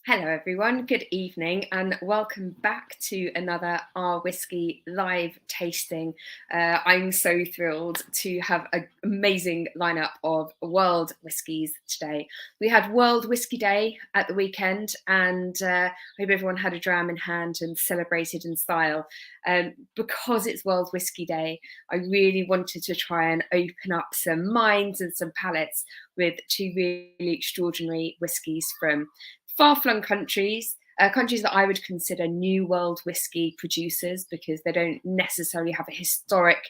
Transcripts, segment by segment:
Hello everyone, good evening and welcome back to another OurWhisky live tasting. I'm so thrilled to have an amazing lineup of world whiskies today. We had World Whisky Day at the weekend and I hope everyone had a dram in hand and celebrated in style. Because it's World Whisky Day, I really wanted to try and open up some minds and some palates with two really extraordinary whiskies from far-flung countries, countries that I would consider new world whiskey producers because they don't necessarily have a historic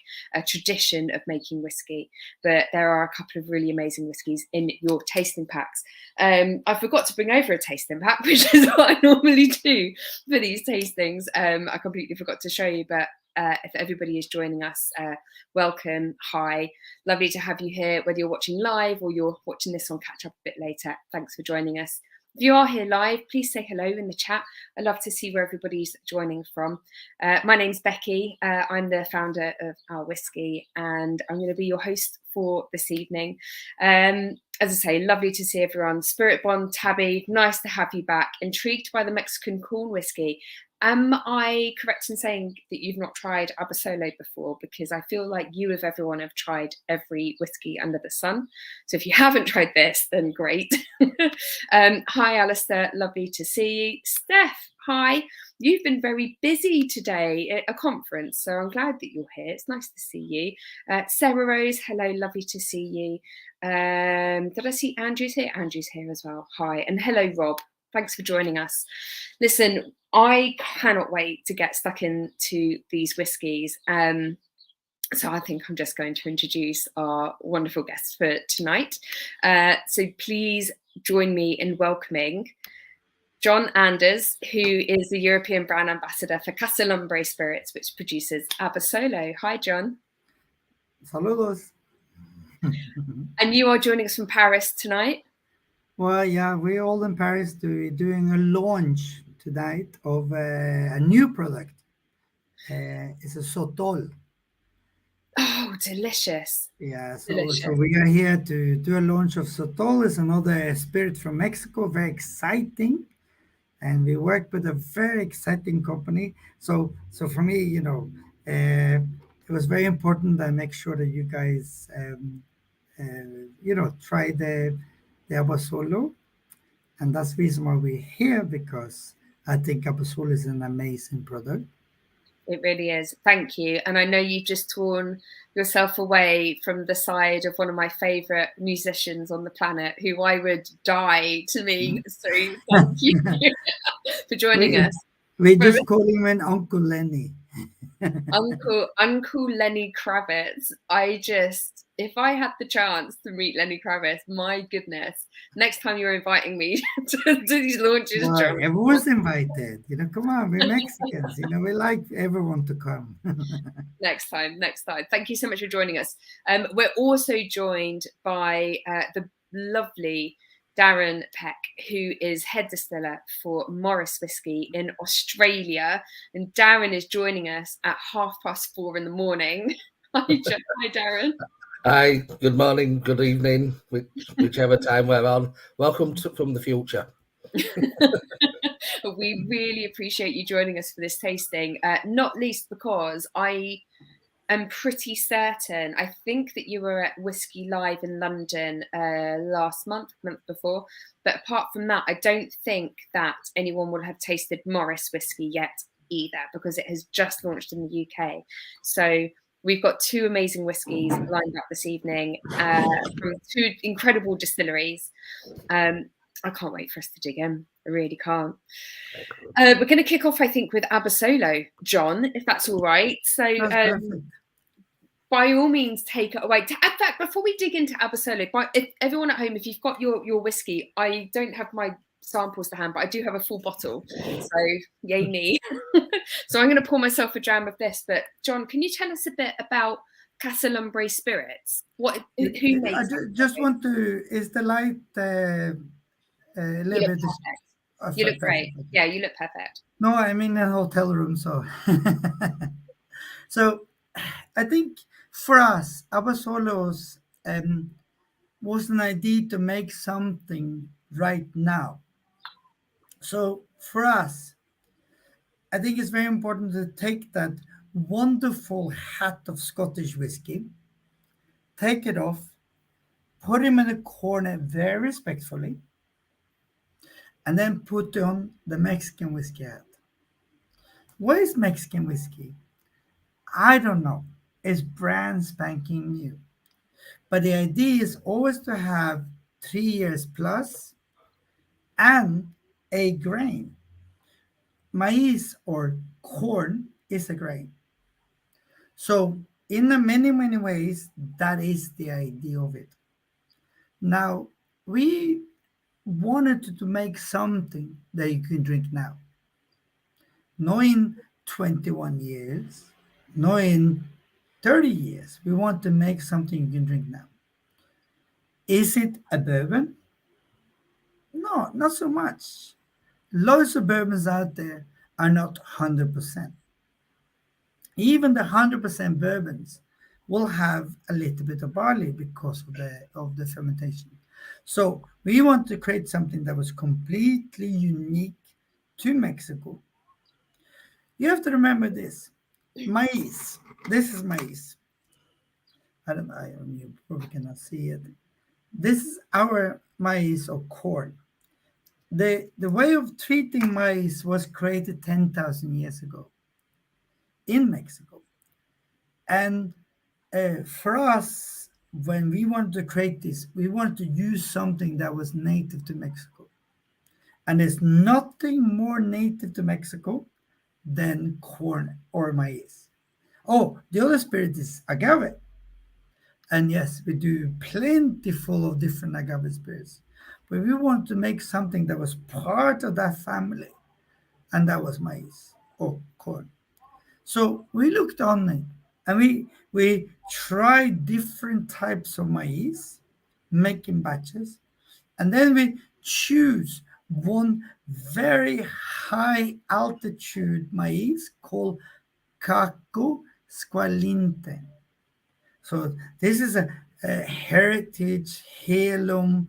tradition of making whiskey, but there are a couple of really amazing whiskies in your tasting packs. I forgot to bring over a tasting pack, which is what I normally do for these tastings. I completely forgot to show you, but if everybody is joining us, welcome, hi, lovely to have you here, whether you're watching live or you're watching this on catch up a bit later. Thanks for joining us. If you are here live, please say hello in the chat. I'd love to see where everybody's joining from. My name's Becky. I'm the founder of OurWhisky, and I'm going to be your host for this evening. As I say, lovely to see everyone. Spirit Bond, Tabby, nice to have you back. Intrigued by the Mexican corn whiskey. Am I correct in saying that you've not tried Abasolo before? Because I feel like you, of everyone, have tried every whiskey under the sun. So if you haven't tried this, then great. Hi, Alistair. Lovely to see you. Steph, hi. You've been very busy today at a conference, so I'm glad that you're here. It's nice to see you. Sarah Rose, hello. Lovely to see you. Did I see Andrew's here? Andrew's here as well. Hi. And hello, Rob. Thanks for joining us. Listen, I cannot wait to get stuck into these whiskies. So I think I'm just going to introduce our wonderful guests for tonight. So please join me in welcoming John Anders, who is the European brand ambassador for Casa Lumbre Spirits, which produces Abasolo. Hi, John. Saludos. And you are joining us from Paris tonight? Well, yeah, we're all in Paris doing a launch tonight of a new product. It's a sotol. Oh, delicious. Yeah, so we are here to do a launch of sotol. It's another spirit from Mexico, very exciting. And we work with a very exciting company. So for me, it was very important that I make sure that you guys, try the Abasolo. And that's the reason why we're here, because I think Abasolo is an amazing product. It really is. Thank you. And I know you've just torn yourself away from the side of one of my favourite musicians on the planet, who I would die to meet. So thank you for joining us. We just call him an Uncle Lenny. Uncle Lenny Kravitz. If I had the chance to meet Lenny Kravitz, my goodness, next time you're inviting me to these launches, well, John. Everyone's invited. Come on, we're Mexicans. We like everyone to come. Next time. Thank you so much for joining us. We're also joined by the lovely Darren Peck, who is head distiller for Morris Whisky in Australia. And Darren is joining us at 4:30 in the morning. Hi, Darren. Hi, good morning, good evening, whichever time we're on. Welcome from the future. We really appreciate you joining us for this tasting, not least because I am pretty certain, I think that you were at Whisky Live in London last month before, but apart from that, I don't think that anyone would have tasted Morris Whisky yet either, because it has just launched in the UK. So we've got two amazing whiskies lined up this evening from two incredible distilleries. I can't wait for us to dig in. I really can't. We're going to kick off, I think, with Abasolo, John, if that's all right. So by all means, take it away. In fact, before we dig into Abasolo, if everyone at home, if you've got your whiskey, I don't have my samples to hand, but I do have a full bottle. So yay me. So I'm going to pour myself a dram of this. But John, can you tell us a bit about Casa Lumbre Spirits? Who makes it? Just want to, is the light a little bit... You look great. Yeah, you look perfect. No, I'm in a hotel room, so... So I think for us, Abasolos was an idea to make something right now. So for us, I think it's very important to take that wonderful hat of Scottish whiskey, take it off, put him in a corner very respectfully, and then put on the Mexican whiskey hat. What is Mexican whiskey? I don't know. It's brand spanking new. But the idea is always to have 3 years plus and a grain. Maize or corn is a grain. So, in a many, many ways, that is the idea of it. Now, we wanted to make something that you can drink now. Not in 21 years, not in 30 years. We want to make something you can drink now. Is it a bourbon? No, not so much. Loads of bourbons out there are not 100%. Even the 100% bourbons will have a little bit of barley because of the fermentation. So we want to create something that was completely unique to Mexico. You have to remember this. Maize. This is maize. You probably cannot see it. This is our maize or corn. The way of treating maize was created 10,000 years ago in Mexico. And for us, when we wanted to create this, we wanted to use something that was native to Mexico. And there's nothing more native to Mexico than corn or maize. Oh, the other spirit is agave. And yes, we do plenty full of different agave spirits. But we want to make something that was part of that family, and that was maize or corn. So we looked on it and we tried different types of maize, making batches, and then we choose one very high altitude maize called Caco Squalinte. So this is a heritage heirloom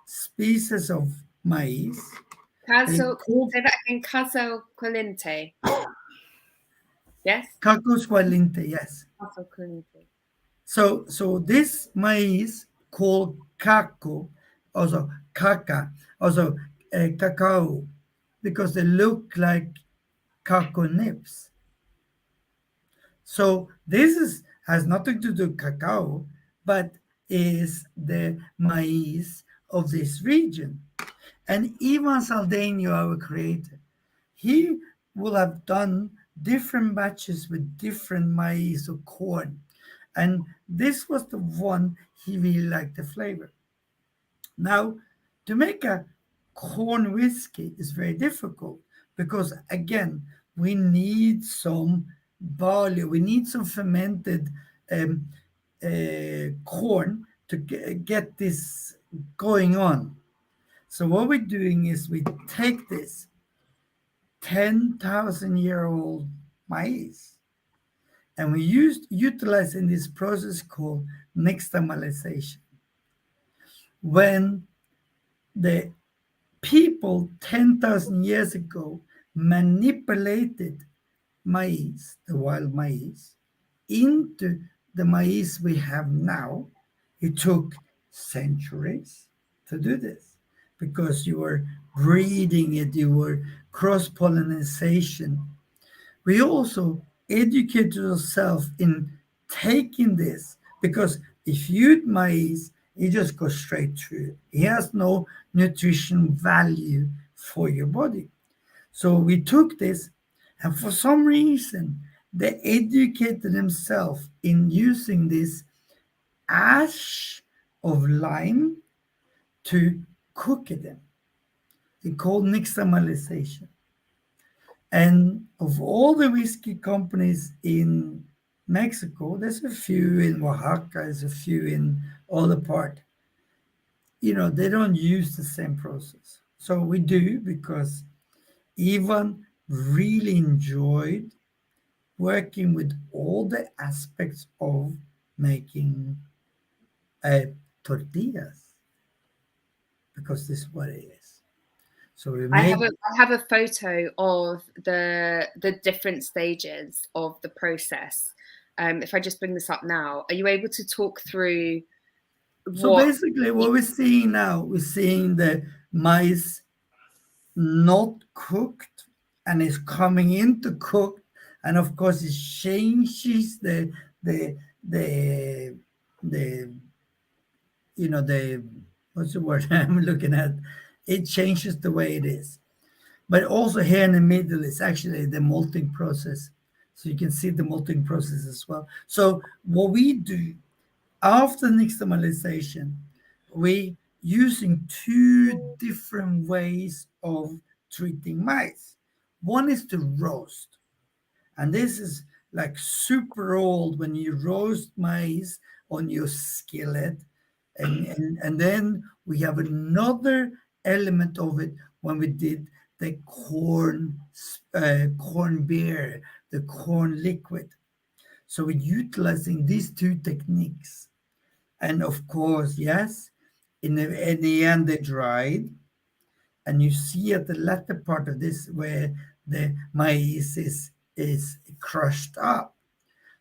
species of maize. Caso, say that again. Caso Colinte. Yes. Caco Squalinte, yes. Caso Colinte. So this maize called caco, also caca, also cacao, because they look like caco nips. So this has nothing to do with cacao, but is the maize of this region. And Ivan Saldaño, our creator, he will have done different batches with different maize or corn. And this was the one he really liked the flavor. Now, to make a corn whiskey is very difficult because, again, we need some barley, we need some fermented corn to get this going on. So, what we're doing is we take this 10,000-year-old maize and we utilize in this process called nixtamalization. When the people 10,000 years ago manipulated maize, the wild maize, into the maize we have now, it took centuries to do this because you were breeding it, you were cross pollination. We also educated ourselves in taking this because if you eat maize, it just goes straight through. It has no nutrition value for your body. So we took this, and for some reason, they educated themselves in using this ash of lime to cook it in. It's called nixtamalization. And of all the whiskey companies in Mexico, there's a few in Oaxaca, there's a few in other part. They don't use the same process. So we do because Ivan really enjoyed working with all the aspects of making tortillas because this is what it is. So we I have made. a photo of the different stages of the process. If I just bring this up now, are you able to talk through So what? basically, what we're seeing now, we're seeing the mice not cooked and is coming into cooked, and of course it changes the the the the what's the word I'm looking at. It changes the way it is. But also here in the middle is actually the malting process. So you can see the malting process as well. So what we do after nixtamalization, we using two different ways of treating mice. One is to roast, and this is like super old when you roast maize on your skillet. And then we have another element of it when we did the corn beer, the corn liquid. So we're utilizing these two techniques. And of course, yes, in the end, they dried. And you see at the latter part of this where the maize is crushed up.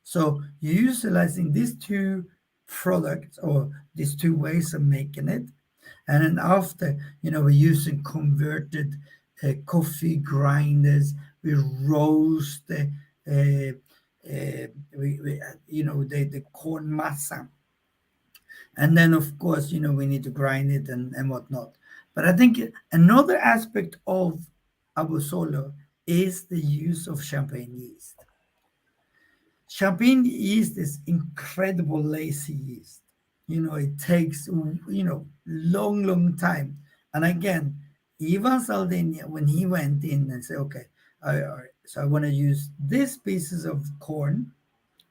So you're utilizing these two products or these two ways of making it. And then after, we're using converted coffee grinders. We roast the corn masa, and then of course we need to grind it and whatnot. But I think another aspect of Abasolo is the use of champagne yeast. Champagne yeast is incredible lazy yeast. It takes long time. And again, Ivan Sardinia, when he went in and said, okay, so I want to use these pieces of corn,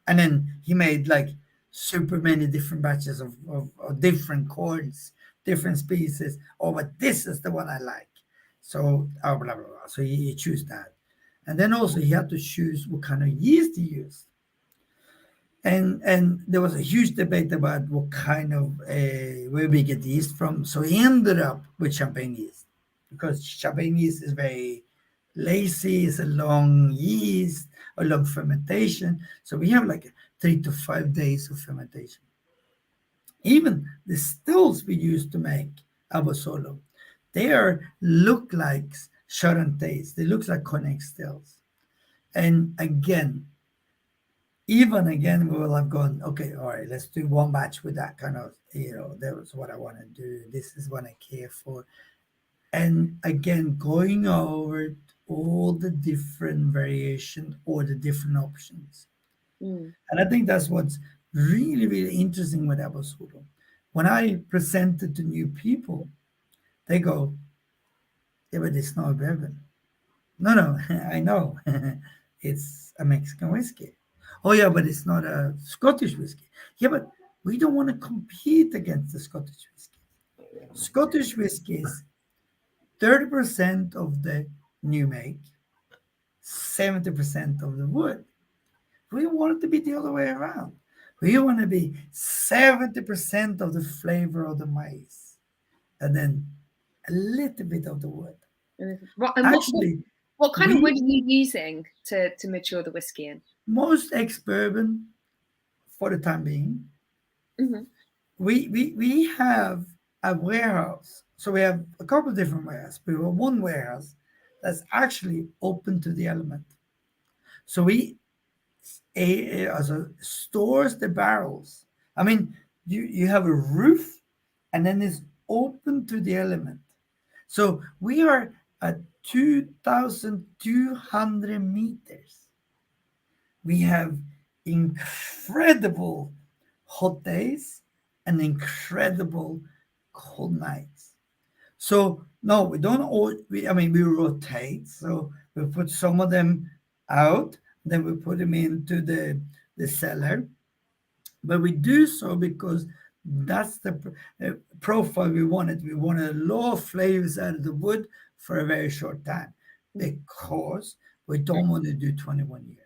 and then he made like super many different batches of different corns, different species. Oh, but this is the one I like. So blah blah blah. So he chose that, and then also he had to choose what kind of yeast he used. And there was a huge debate about what kind of where we get yeast from. So he ended up with champagne yeast because champagne yeast is very lazy. It's a long yeast, a long fermentation. So we have like 3 to 5 days of fermentation. Even the stills we use to make Abasolo, look like Charantais. They look like cognac stills. And again, even again, we will have gone, okay, all right, let's do one batch with that kind of, that was what I want to do. This is what I care for. And again, going over all the different variation or the different options. Mm. And I think that's what's really, really interesting with Abasolo. When I present it to new people, they go, yeah, but it's not bourbon. No, I know. It's a Mexican whiskey. Oh, yeah, but it's not a Scottish whiskey. Yeah, but we don't want to compete against the Scottish whiskey. Scottish whiskey is 30% of the new make, 70% of the wood. We want it to be the other way around. We want to be 70% of the flavor of the maize and then a little bit of the wood. What, Actually, what kind of wood we are you using to mature the whiskey in? most ex bourbon for the time being. Mm-hmm. We have a warehouse. So we have a couple of different warehouses. We have one warehouse that's actually open to the element. So we also stores the barrels. I mean, you have a roof and then it's open to the element. So we are at 2,200 meters. We have incredible hot days and incredible cold nights. So no, we don't all. We rotate. So we put some of them out, then we put them into the cellar. But we do so because that's the profile we wanted. We wanted a lot of flavors out of the wood for a very short time because we don't want to do 21 years.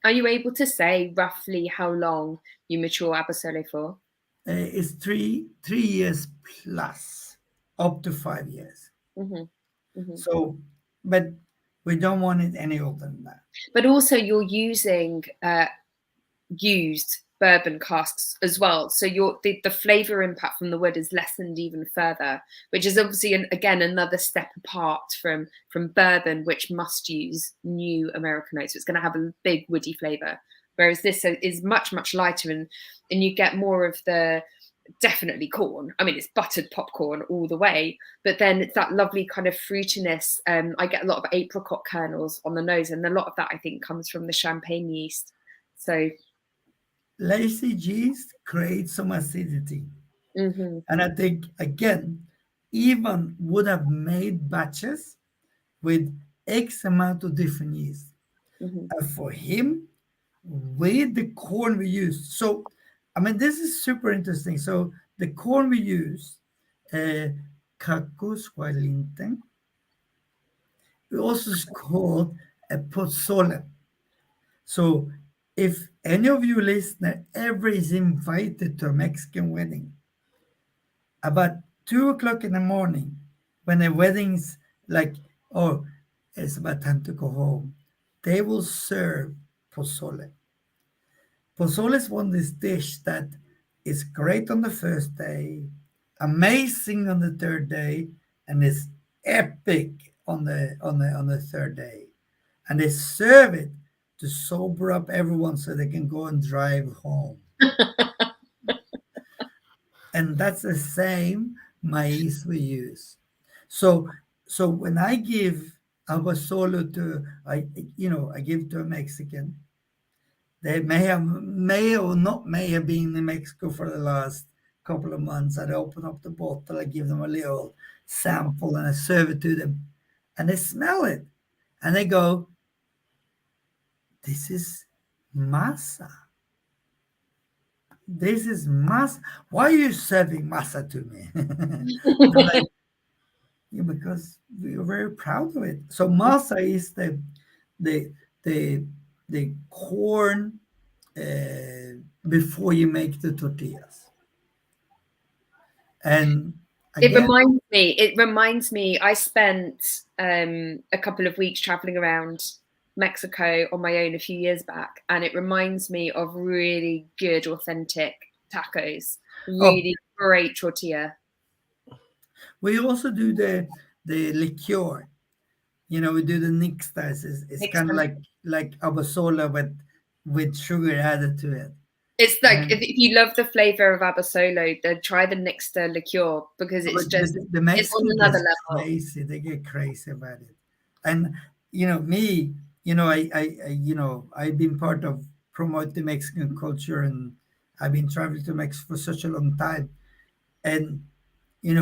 Are you able to say roughly how long you mature Abasolo for? It's 3 years plus, up to 5 years. Mm-hmm. Mhm. So, but we don't want it any older than that. But also, you're using used bourbon casks as well, so the flavor impact from the wood is lessened even further, which is obviously again another step apart from bourbon, which must use new American oak, so it's going to have a big woody flavor, whereas this is much lighter, and you get more of the definitely corn. I mean, it's buttered popcorn all the way, but then it's that lovely kind of fruitiness. I get a lot of apricot kernels on the nose, and a lot of that I think comes from the champagne yeast. So Lazy yeast creates some acidity. mm-hmm. And I think, again, even would have made batches with X amount of different yeast. Mm-hmm. And for him, with the corn we used, so, I mean, this is super interesting. So the corn we used, Cacus Wellington, we also called a pozole. So if any of you listener ever is invited to a Mexican wedding, about 2 o'clock in the morning, when the wedding's like, oh, it's about time to go home, they will serve pozole. Pozole is one of these dish that is great on the first day, amazing on the third day, and is epic on the third day. And they serve it to sober up everyone so they can go and drive home. And that's the same maize we use. So so when I give Abasolo to I give to a Mexican, they may or not may have been in Mexico for the last couple of months. I'd open up the bottle, I give them a little sample, and I serve it to them, and they smell it, and they go, "This is masa. This is masa. Why are you serving masa to me?" I'm like, yeah, because we are very proud of it. So masa is the the the corn before you make the tortillas. And It again, reminds me. It reminds me. I spent a couple of weeks traveling around Mexico on my own a few years back, and it reminds me of really good, authentic tacos. oh, Really great tortilla. we also do the liqueur. We do the nixtas. It's Makes kind of them. like Abasola, but with sugar added to it. It's like And if you love the flavor of Abasolo, then try the Nixta liqueur because it's but just the it's on Mexican another gets level. crazy. They get crazy about it. And me, I've been part of promoting Mexican culture, and I've been traveling to Mexico for such a long time. And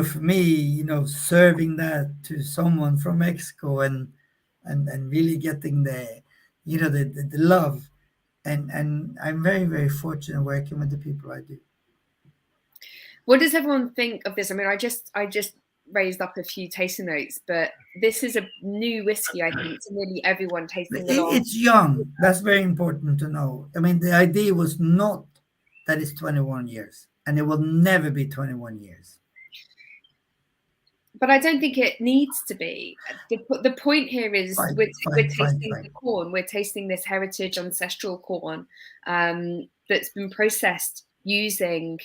for me, serving that to someone from Mexico, and really getting the love, and I'm very, very fortunate working with the people I do. What does everyone think of this? I mean, I just raised up a few tasting notes, but this is a new whiskey, I think, to nearly everyone tasting along. It's young. That's very important to know. I mean, the idea was not that it's 21 years, and it will never be 21 years. But I don't think it needs to be. The point here is Fine, we're fine, fine, tasting the fine. corn. We're tasting this heritage ancestral corn that's been processed using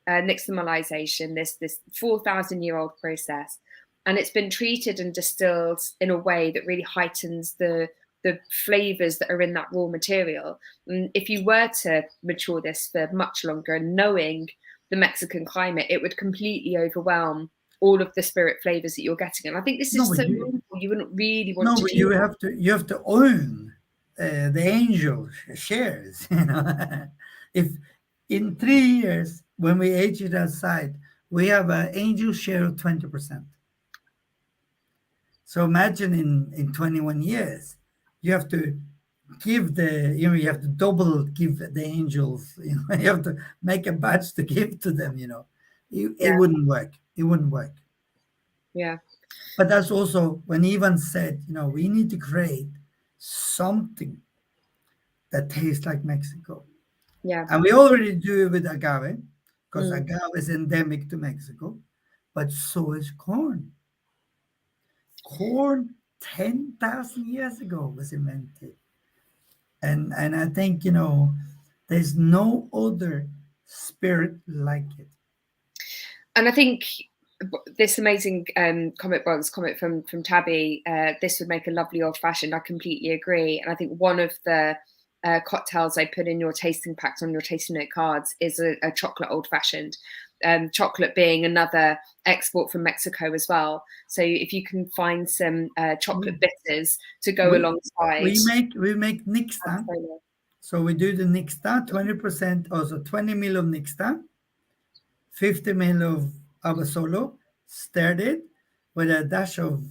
nixtamalization, this 4,000-year-old process, and it's been treated and distilled in a way that really heightens the flavors that are in that raw material. And if you were to mature this for much longer, knowing the Mexican climate, it would completely overwhelm all of the spirit flavors that you're getting. And I think this No, is but so wonderful. You wouldn't really want no, to but do that. you have to own the angel shares. If in 3 years when we age it outside, we have an angel share of 20%. So imagine in 21 years, you have to you have to double give the angels, you have to make a batch to give to them, it Yeah, wouldn't work. It wouldn't work. yeah, But that's also when Ivan said, we need to create something that tastes like Mexico. yeah. And we already do it with agave, because Mm. agave is endemic to Mexico, but so is corn. corn 10,000 years ago was invented. And I think, you know, there's no other spirit like it. And I think this amazing comment from Tabby, this would make a lovely old fashioned. I completely agree. And I think one of the cocktails I put in your tasting packs on your tasting note cards is a chocolate old fashioned. Chocolate being another export from Mexico as well. So if you can find some chocolate bitters to go alongside, we make Nixta. So we do the Nixta, 20%, also 20 ml of Nixta, 50 ml of Abasolo, stirred it with a dash of,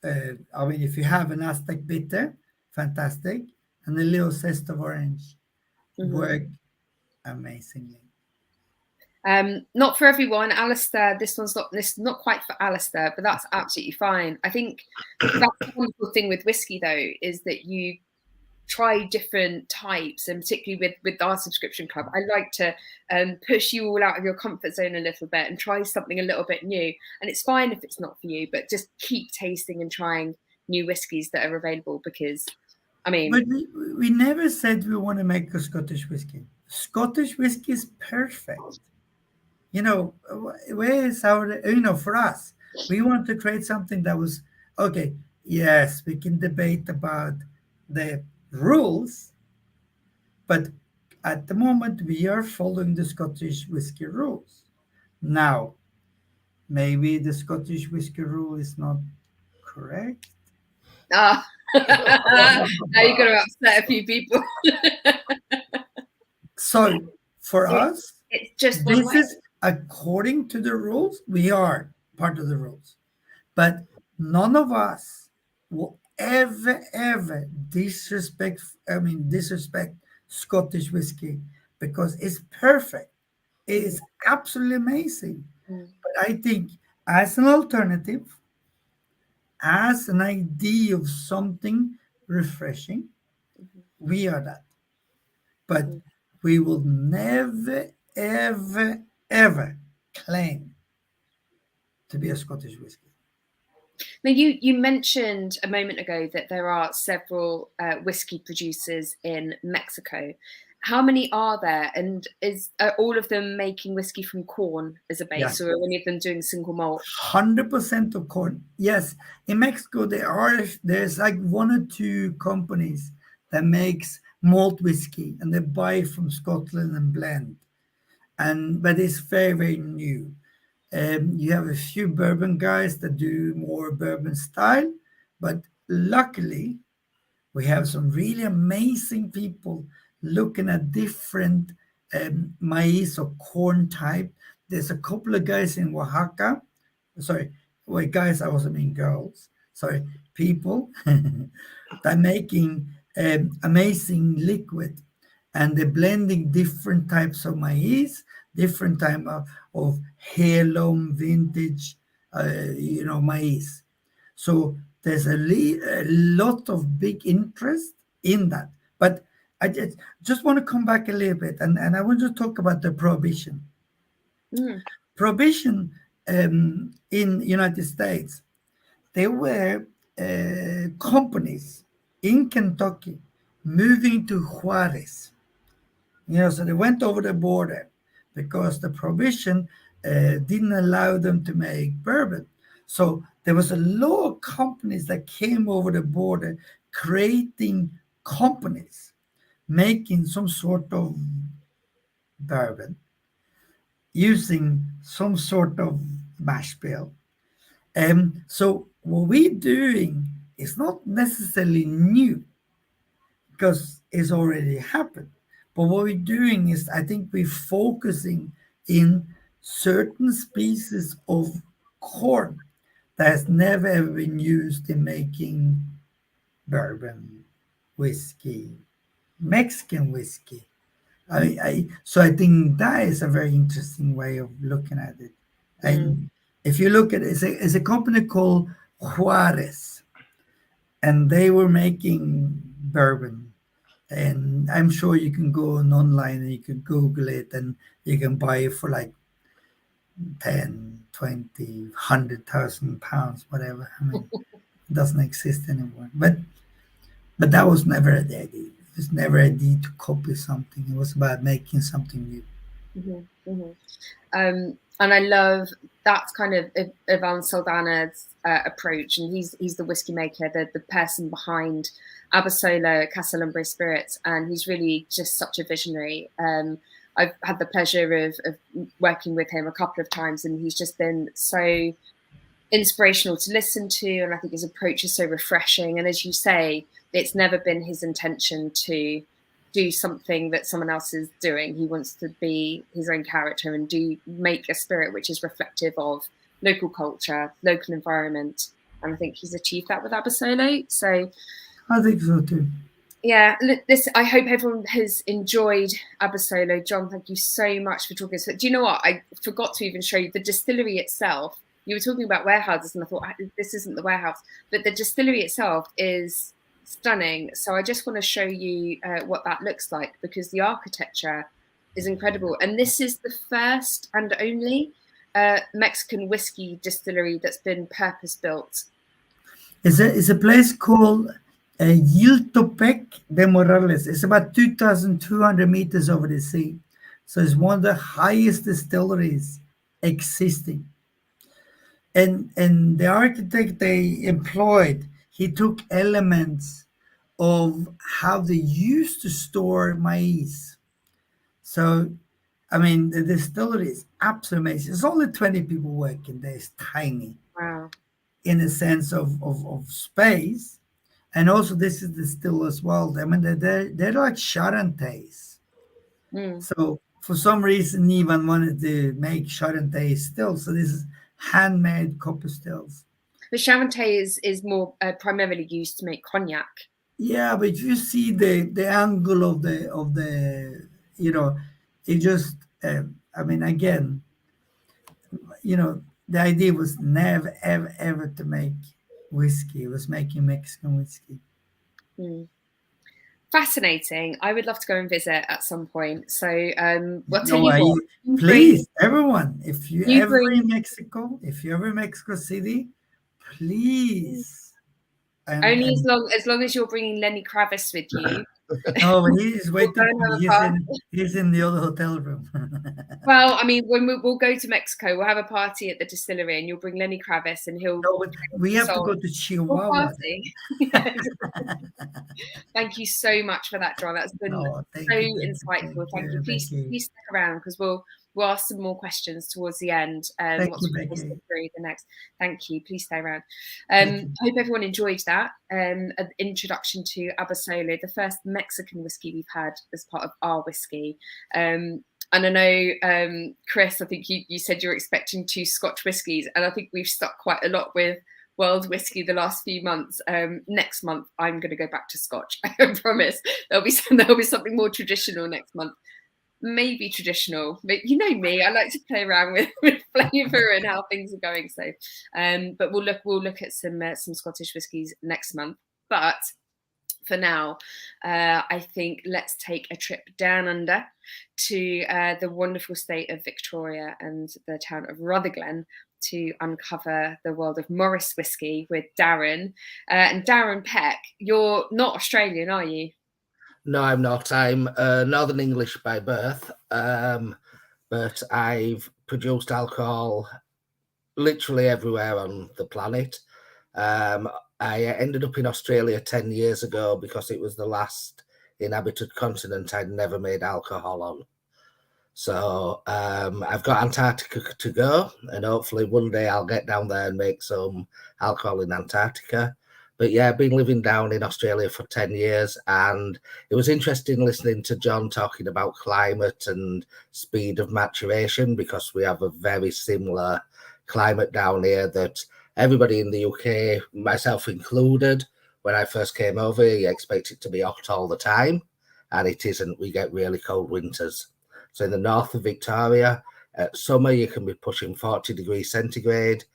I mean, if you have an Aztec bitter, fantastic, and a little zest of orange, work amazingly. Not for everyone, Alistair. This not quite for Alistair, but that's absolutely fine. I think that's the wonderful thing with whiskey, though, is that you try different types, and particularly with our subscription club, I like to push you all out of your comfort zone a little bit and try something a little bit new. And it's fine if it's not for you, but just keep tasting and trying new whiskies that are available, because I mean, but we never said we want to make a Scottish whiskey. Scottish whiskey is perfect. You know, where is our, you know, for us, we want to create something that was okay. Yes, we can debate about the rules, but at the moment we are following the Scottish whiskey rules. Now, maybe the Scottish whiskey rule is not correct. now you're going to upset a few people. So for us, it's just this is according to the rules. We are part of the rules, but none of us will ever disrespect Scottish whiskey, because it's perfect. It is absolutely amazing. But I think as an alternative, as an idea of something refreshing, we are that. But we will never, ever claim to be a Scottish whiskey. Now, you mentioned a moment ago that there are several whiskey producers in Mexico. How many are there? And are all of them making whiskey from corn as a base, or are any of them doing single malt? 100% of corn. Yes, in Mexico there's like one or two companies that makes malt whiskey, and they buy from Scotland and blend. But it's very new. You have a few bourbon guys that do more bourbon style, but luckily we have some really amazing people looking at different maize or corn type. There's a couple of guys in Oaxaca. Sorry, wait, guys, I also mean girls. Sorry, people that are making amazing liquid, and they're blending different types of maize, different type of heirloom vintage, maize. So there's a lot of big interest in that. But I just want to come back a little bit, and I want to talk about the prohibition. Prohibition in United States, there were companies in Kentucky moving to Juarez. So they went over the border because the prohibition didn't allow them to make bourbon. So there was a lot of companies that came over the border, creating companies, making some sort of bourbon, using some sort of mash bill. So what we're doing is not necessarily new, because it's already happened. But what we're doing is, I think we're focusing in certain species of corn that has never ever been used in making bourbon, whiskey, Mexican whiskey. So I think that is a very interesting way of looking at it. And if you look at it, it's a company called Juarez, and they were making bourbon. And I'm sure you can go online and you can Google it, and you can buy it for like 10, 20, 100,000 pounds, whatever. I mean, It doesn't exist anymore. But that was never the idea. It was never an idea to copy something. It was about making something new. Mm-hmm, mm-hmm. And I love that's kind of Ivan Saldana's approach, and he's the whiskey maker, the person behind Abasolo, Casalumbre Spirits, and he's really just such a visionary. I've had the pleasure of working with him a couple of times, and he's just been so inspirational to listen to, and I think his approach is so refreshing. And as you say, it's never been his intention to do something that someone else is doing. He wants to be his own character and make a spirit which is reflective of local culture, local environment. And I think he's achieved that with Abasolo. So I think so too. Yeah, I hope everyone has enjoyed Abasolo. John, thank you so much for talking. So, do you know what? I forgot to even show you the distillery itself. You were talking about warehouses, and I thought this isn't the warehouse, but the distillery itself is stunning. So I just want to show you what that looks like, because the architecture is incredible. And this is the first and only Mexican whiskey distillery that's been purpose-built. It's a place called Yiltopec de Morales. It's about 2,200 meters over the sea. So it's one of the highest distilleries existing. And the architect they employed, he took elements of how they used to store maize. So, I mean, the distillery is absolutely amazing. There's only 20 people working there. It's tiny. Wow. In a sense of space. And also this is the still as well. I mean, they're like Charentais. So for some reason, Ivan wanted to make Charentais stills. So this is handmade copper stills. The Charentais is more primarily used to make cognac. Yeah, but if you see the angle of the it just I mean, again, the idea was never ever to make whiskey. It was making Mexican whiskey. Fascinating. I would love to go and visit at some point. So we'll tell you what. Please, everyone, if you ever in Mexico, if you're ever in Mexico City, please. Only as long as you're bringing Lenny Kravitz with you. No, but he's waiting. He's in the other hotel room. Well, I mean, when we'll go to Mexico, we'll have a party at the distillery, and you'll bring Lenny Kravitz, and he'll. No, we have to go to Chihuahua. Thank you so much for that, John. That's been insightful. Thank you. Please stick around, because we'll ask some more questions towards the end. Thank you, Becky. Through the next. Thank you. Please stay around. I hope everyone enjoyed that. An introduction to Abasolo, the first Mexican whiskey we've had as part of OurWhisky. And I know, Chris, I think you said you're expecting 2 Scotch whiskies, and I think we've stuck quite a lot with World Whisky the last few months. Next month, I'm going to go back to Scotch. I promise. There'll be something more traditional next month. Maybe traditional. You know me, I like to play around with flavour and how things are going. So, but we'll look at some Scottish whiskies next month. But for now, I think let's take a trip down under to the wonderful state of Victoria and the town of Rutherglen to uncover the world of Morris whiskey with Darren. And Darren Peck, you're not Australian, are you? No, I'm not. I'm Northern English by birth, but I've produced alcohol literally everywhere on the planet. I ended up in Australia 10 years ago because it was the last inhabited continent I'd never made alcohol on. So I've got Antarctica to go, and hopefully one day I'll get down there and make some alcohol in Antarctica. But yeah, I've been living down in Australia for 10 years, and it was interesting listening to John talking about climate and speed of maturation, because we have a very similar climate down here that everybody in the UK, myself included, when I first came over, you expect it to be hot all the time, and it isn't. We get really cold winters. So in the north of Victoria, summer you can be pushing 40 degrees centigrade.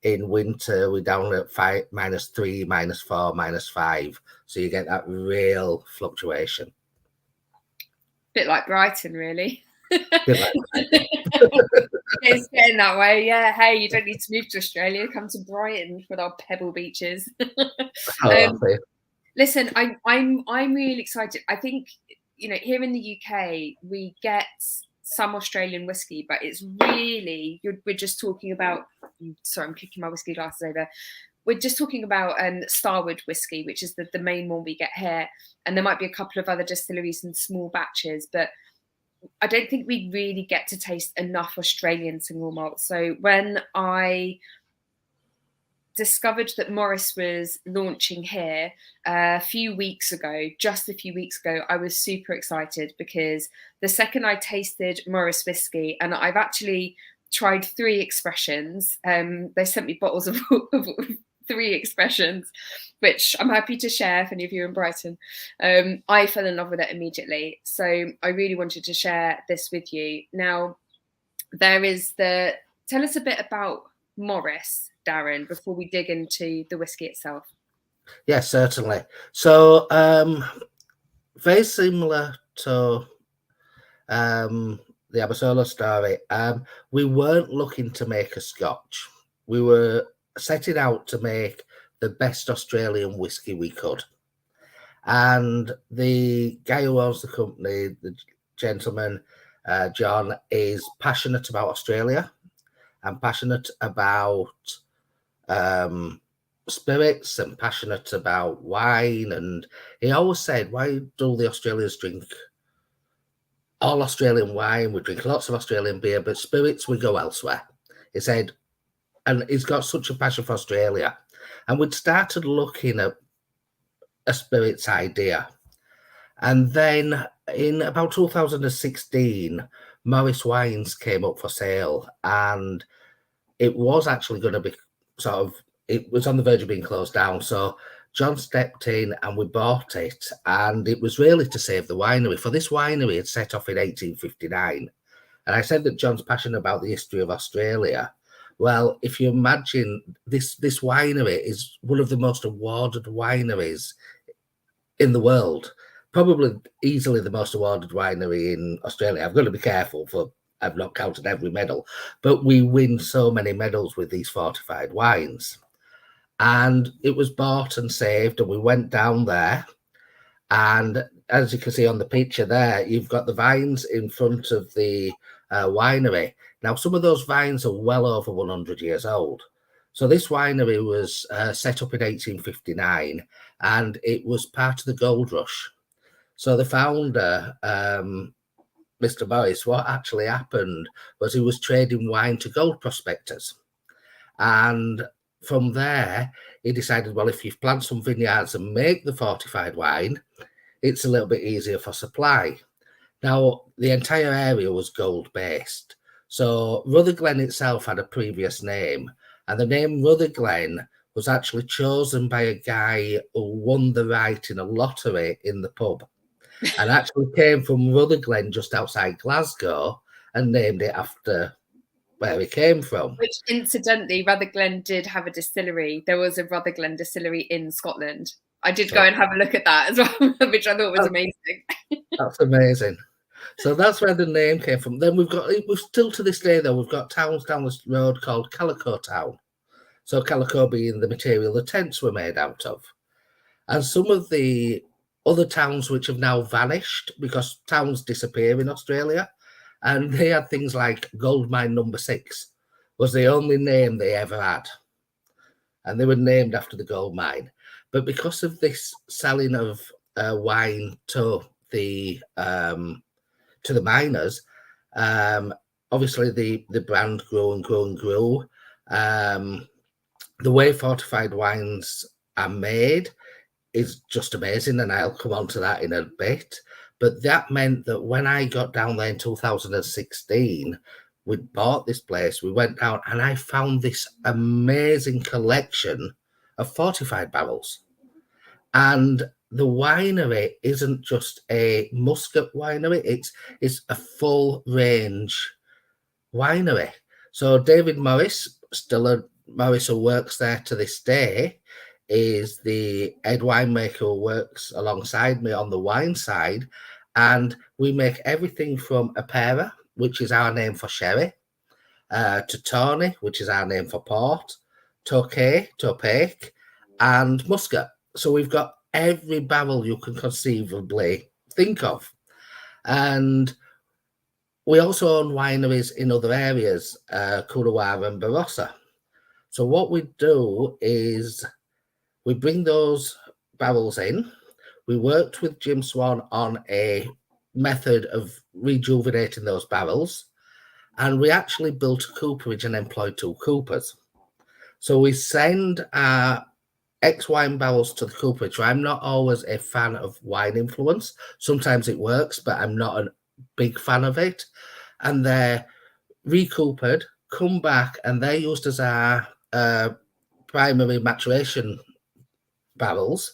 In winter, we're down at -3, -4, -5. So you get that real fluctuation. Bit like Brighton, really. Bit like It's getting that way, yeah. Hey, you don't need to move to Australia. Come to Brighton with our pebble beaches. Listen, I'm really excited. I think, you know, here in the UK we get some Australian whiskey, but it's really we're just talking about. Sorry, I'm kicking my whiskey glasses over. We're just talking about Starward whiskey, which is the main one we get here, and there might be a couple of other distilleries in small batches, but I don't think we really get to taste enough Australian single malt. So when I discovered that Morris was launching here just a few weeks ago, I was super excited, because the second I tasted Morris whiskey, and I've actually tried 3 expressions, they sent me bottles of 3 expressions, which I'm happy to share if any of you are in Brighton. I fell in love with it immediately. So I really wanted to share this with you. Now, tell us a bit about Morris, Darren, before we dig into the whiskey itself. Yes, certainly. So very similar to the Abasolo story. We weren't looking to make a Scotch. We were setting out to make the best Australian whiskey we could. And the guy who owns the company, the gentleman, John, is passionate about Australia and passionate about spirits and passionate about wine. And he always said, why do the Australians drink all Australian wine? We drink lots of Australian beer, but spirits, we go elsewhere. He said, and he's got such a passion for Australia. And we'd started looking at a spirits idea. And then in about 2016, Morris Wines came up for sale, and it was actually going to be it was on the verge of being closed down. So John stepped in and we bought it, and it was really to save the winery. For this winery had set off in 1859. And I said that John's passionate about the history of Australia. Well, if you imagine, this winery is one of the most awarded wineries in the world, probably easily the most awarded winery in Australia. I've got to be careful, I've not counted every medal, but we win so many medals with these fortified wines. And it was bought and saved, and we went down there. And as you can see on the picture there, you've got the vines in front of the winery. Now, some of those vines are well over 100 years old. So this winery was set up in 1859, and it was part of the gold rush. So the founder, Mr. Morris, what actually happened was he was trading wine to gold prospectors. And from there, he decided, well, if you plant some vineyards and make the fortified wine, it's a little bit easier for supply. Now, the entire area was gold-based. So Rutherglen itself had a previous name, and the name Rutherglen was actually chosen by a guy who won the right in a lottery in the pub, and actually came from Rutherglen just outside Glasgow and named it after where he came from. Which, incidentally, Rutherglen did have a distillery. There was a Rutherglen distillery in Scotland. I did go and have a look at that as well, which I thought was amazing. That's amazing. So that's where the name came from. Then we've still to this day, though, we've got towns down the road called Calico Town. So Calico being the material the tents were made out of. And some of the other towns which have now vanished, because towns disappear in Australia, and they had things like Gold Mine Number 6 was the only name they ever had. And they were named after the gold mine. But because of this selling of wine to the miners, obviously the brand grew and grew and grew. The way fortified wines are made is just amazing, and I'll come on to that in a bit. But that meant that when I got down there in 2016, we bought this place, we went down, and I found this amazing collection of fortified barrels. And the winery isn't just a Muscat winery, it's a full range winery. So David Morris, still a Morris who works there to this day, is the head winemaker who works alongside me on the wine side. And we make everything from Apera, which is our name for sherry, to Tawny, which is our name for port, Tokay, Topake, and Muscat. So we've got every barrel you can conceivably think of. And we also own wineries in other areas, Coonawarra and Barossa. So what we do is we bring those barrels in. We worked with Jim Swan on a method of rejuvenating those barrels, and we actually built a cooperage and employed 2 coopers. So we send our ex-wine barrels to the cooperage. I'm not always a fan of wine influence. Sometimes it works, but I'm not a big fan of it. And they're recoopered, come back, and they're used as our primary maturation barrels.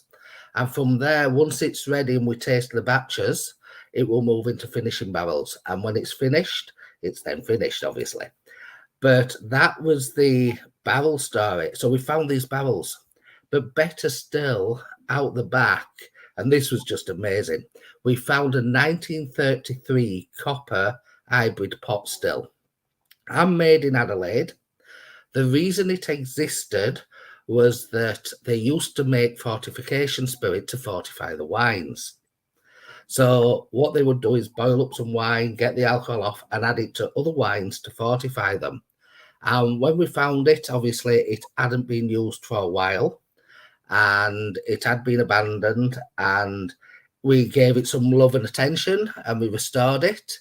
And from there, once it's ready and we taste the batches, it will move into finishing barrels. And when it's finished, it's then finished, obviously. But that was the barrel story. So we found these barrels. But better still, out the back, and this was just amazing, we found a 1933 copper hybrid pot still. Handmade in Adelaide. The reason it existed was that they used to make fortification spirit to fortify the wines. So what they would do is boil up some wine, get the alcohol off, and add it to other wines to fortify them. And when we found it, obviously it hadn't been used for a while, and it had been abandoned, and we gave it some love and attention, and we restored it,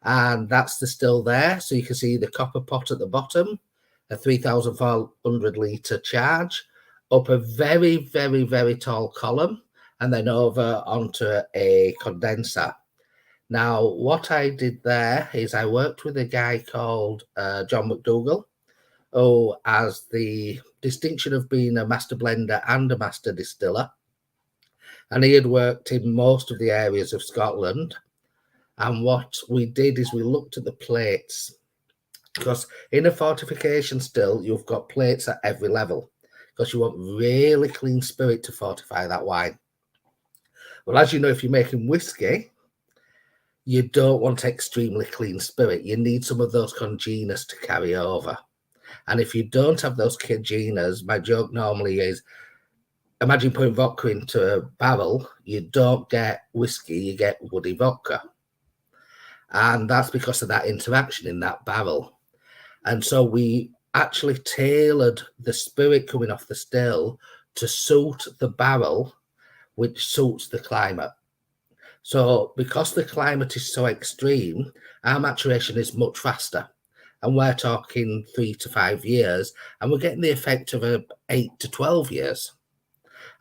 and that's still there. So you can see the copper pot at the bottom, a 3,400 litre charge, up a very, very, very tall column, and then over onto a condenser. Now, what I did there is I worked with a guy called John McDougall, who has the distinction of being a master blender and a master distiller. And he had worked in most of the areas of Scotland. And what we did is we looked at the plates, because in a fortification still, you've got plates at every level, because you want really clean spirit to fortify that wine. Well, as you know, if you're making whiskey, you don't want extremely clean spirit. You need some of those congeners to carry over. And if you don't have those congeners, my joke normally is, imagine putting vodka into a barrel, you don't get whiskey, you get woody vodka. And that's because of that interaction in that barrel. And so we actually tailored the spirit coming off the still to suit the barrel, which suits the climate. So because the climate is so extreme, our maturation is much faster. And we're talking 3 to 5 years, and we're getting the effect of 8 to 12 years.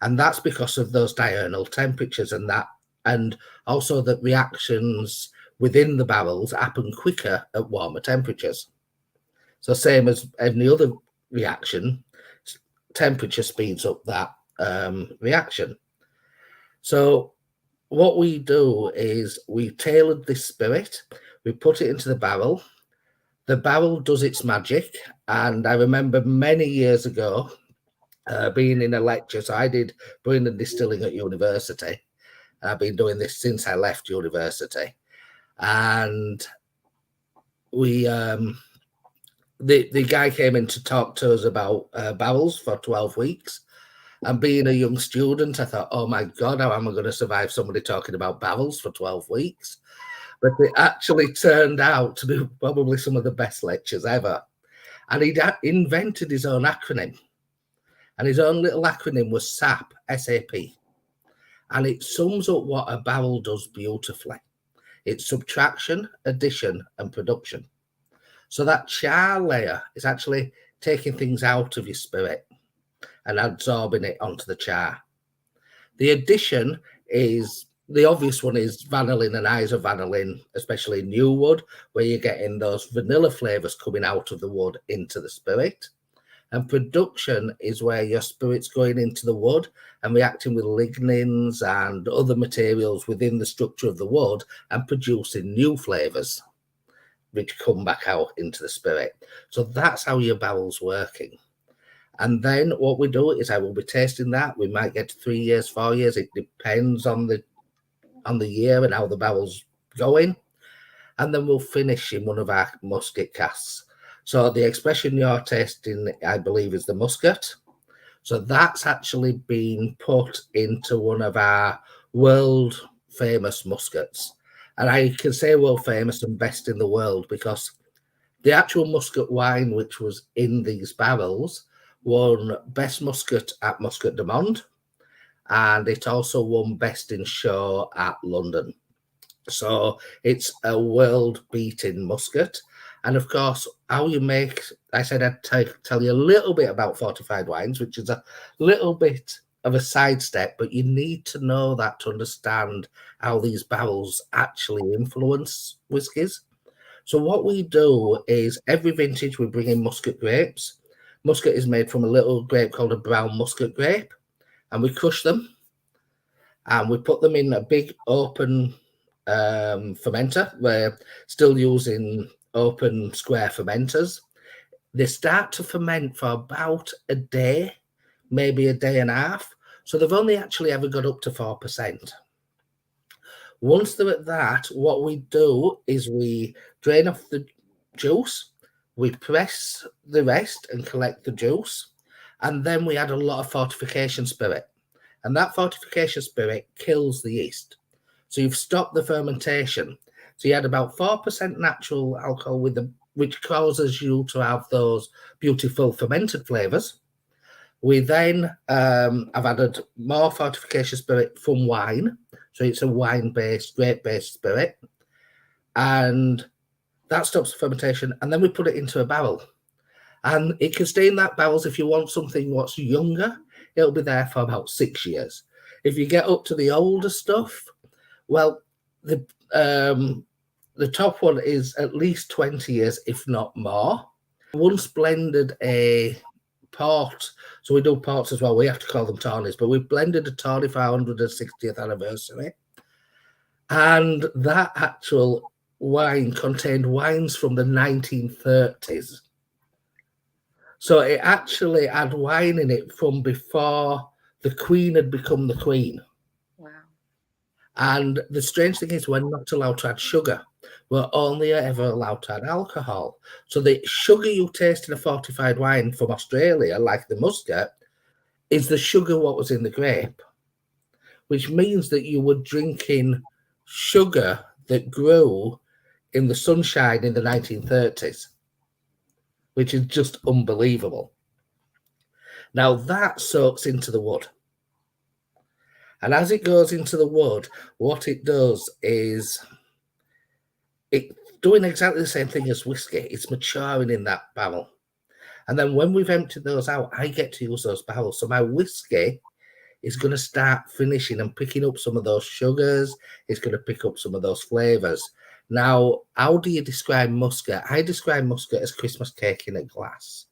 And that's because of those diurnal temperatures and that, and also that reactions within the barrels happen quicker at warmer temperatures. So same as any other reaction, temperature speeds up that reaction. So what we do is we tailored this spirit, we put it into the barrel. The barrel does its magic. And I remember many years ago being in a lecture. So I did brewing and distilling at university. I've been doing this since I left university. And we, the guy came in to talk to us about barrels for 12 weeks. And being a young student, I thought, oh my God, how am I going to survive somebody talking about barrels for 12 weeks? But it actually turned out to be probably some of the best lectures ever. And he invented his own acronym. And his own little acronym was SAP, S-A-P. And it sums up what a barrel does beautifully. It's subtraction, addition, and production. So that char layer is actually taking things out of your spirit and absorbing it onto the char. The addition is, the obvious one is vanillin and isovanillin, especially in new wood, where you're getting those vanilla flavors coming out of the wood into the spirit. And production is where your spirit's going into the wood and reacting with lignins and other materials within the structure of the wood and producing new flavors, which come back out into the spirit. So that's how your barrel's working. And then what we do is I will be tasting that. We might get 3 years, 4 years. It depends on the on the year and how the barrel's going. And then we'll finish in one of our muscat casks. So the expression you're tasting, I believe, is the Muscat. So that's actually been put into one of our world famous Muscats. And I can say world famous and best in the world because the actual Muscat wine, which was in these barrels, won Best Muscat at Muscat de Monde. And it also won Best in Show at London. So it's a world-beating muscat. And of course, how you make, I said I'd tell you a little bit about fortified wines, which is a little bit of a sidestep, but you need to know that to understand how these barrels actually influence whiskies. So what we do is every vintage we bring in muscat grapes. Muscat is made from a little grape called a brown muscat grape, and we crush them and we put them in a big open fermenter. We're still using open square fermenters. They start to ferment for about a day, maybe a day and a half. So they've only actually ever got up to 4%. Once they're at that, what we do is we drain off the juice, we press the rest and collect the juice, and then we add a lot of fortification spirit. And that fortification spirit kills the yeast. So you've stopped the fermentation. So you had about 4% natural alcohol with the, which causes you to have those beautiful fermented flavors. We then have added more fortification spirit from wine. So it's a wine-based, grape-based spirit. And that stops the fermentation. And then we put it into a barrel. And it can stay in that barrels if you want something what's younger. It'll be there for about 6 years. If you get up to the older stuff, well, the top one is at least 20 years, if not more. Once blended a port, so we do ports as well. We have to call them tawnies, but we blended a tawny for our 160th anniversary. And that actual wine contained wines from the 1930s. So it actually had wine in it from before the Queen had become the Queen. Wow. And the strange thing is we're not allowed to add sugar. We're only ever allowed to add alcohol. So the sugar you taste in a fortified wine from Australia, like the Muscat, is the sugar what was in the grape, which means that you were drinking sugar that grew in the sunshine in the 1930s. Which is just unbelievable. Now that soaks into the wood. And as it goes into the wood, what it does is it's doing exactly the same thing as whiskey. It's maturing in that barrel. And then when we've emptied those out, I get to use those barrels. So my whiskey is going to start finishing and picking up some of those sugars. It's going to pick up some of those flavors. Now, how do you describe Muscat? I describe Muscat as Christmas cake in a glass.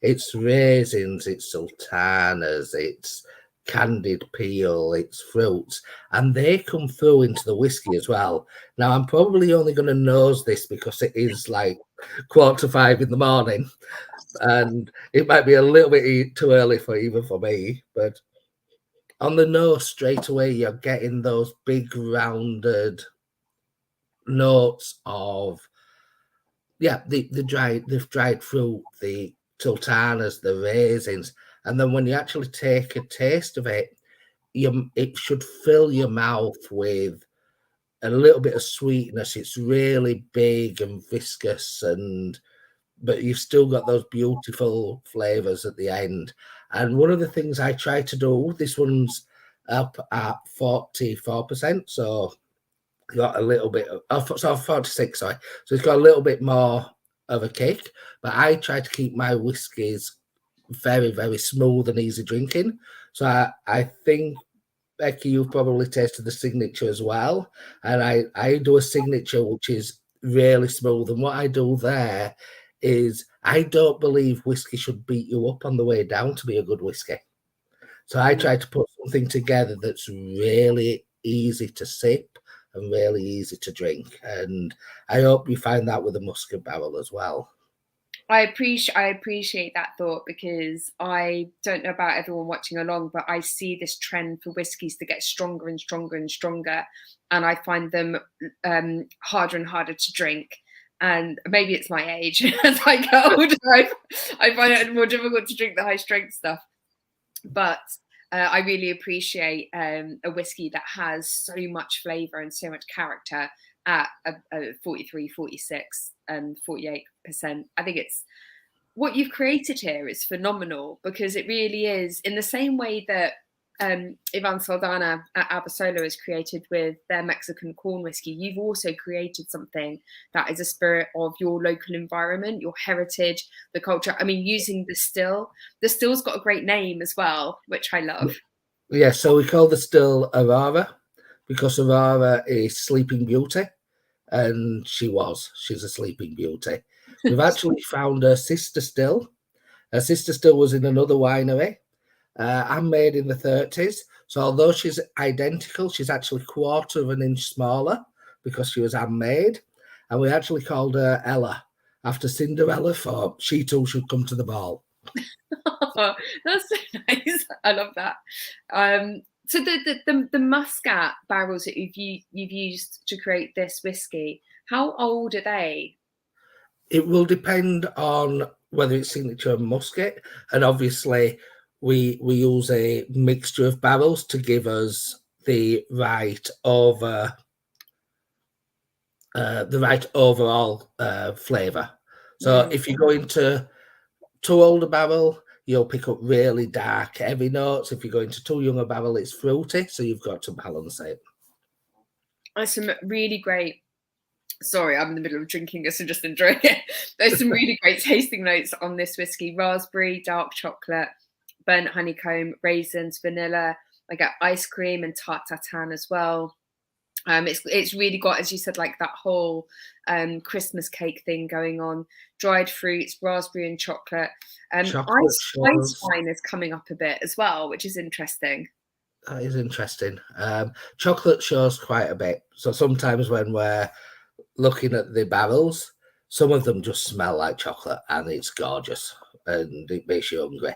It's raisins, it's sultanas, it's candied peel, it's fruits, and they come through into the whiskey as well. Now, I'm probably only going to nose this because it is like 4:45 in the morning, and it might be a little bit too early for even for me, but on the nose straight away, you're getting those big rounded notes of the dried fruit, the sultanas, the raisins, and then when you actually take a taste of it, it should fill your mouth with a little bit of sweetness. It's really big and viscous, but you've still got those beautiful flavors at the end. And one of the things I try to do, this one's up at 44%, so got a little bit of 46, sorry. So it's got a little bit more of a kick, but I try to keep my whiskies very, very smooth and easy drinking. So I think, Becky, you've probably tasted the signature as well. And I do a signature which is really smooth. And what I do there is I don't believe whiskey should beat you up on the way down to be a good whiskey. So I try to put something together that's really easy to sip and really easy to drink. And I hope you find that with a Muscat barrel as well. I appreciate that thought, because I don't know about everyone watching along, but I see this trend for whiskies to get stronger and stronger and stronger, and I find them harder and harder to drink. And maybe it's my age. As I get older, I find it more difficult to drink the high strength stuff. But I really appreciate a whiskey that has so much flavour and so much character at a 43, 46, and 48%. I think it's what you've created here is phenomenal, because it really is, in the same way that Ivan Saldana at Abasolo has created with their Mexican corn whiskey. You've also created something that is a spirit of your local environment, your heritage, the culture. I mean, using the still. The still's got a great name as well, which I love. Yeah, so we call the still Aurora because Aurora is Sleeping Beauty, and she's a Sleeping Beauty. We've actually found her sister still. Her sister still was in another winery, handmade in the 30s. So although she's identical, she's actually 1/4 of an inch smaller because she was handmade. And we actually called her Ella after Cinderella, for she too should come to the ball. Oh, that's so nice. I love that. So the Muscat barrels that you've used to create this whiskey, how old are they? It will depend on whether it's signature Muscat, and obviously we use a mixture of barrels to give us the right overall flavour. So if you go into too old a barrel, you'll pick up really dark, heavy notes. If you go into too young a barrel, it's fruity. So you've got to balance it. There's some really great. Sorry, I'm in the middle of drinking this and just enjoying it. There's some really great tasting notes on this whiskey: raspberry, dark chocolate, burnt honeycomb, raisins, vanilla. I get ice cream and tart tatin as well. It's really got, as you said, like that whole Christmas cake thing going on. Dried fruits, raspberry and chocolate. Ice wine is coming up a bit as well, which is interesting. That is interesting. Chocolate shows quite a bit. So sometimes when we're looking at the barrels, some of them just smell like chocolate, and it's gorgeous and it makes you hungry.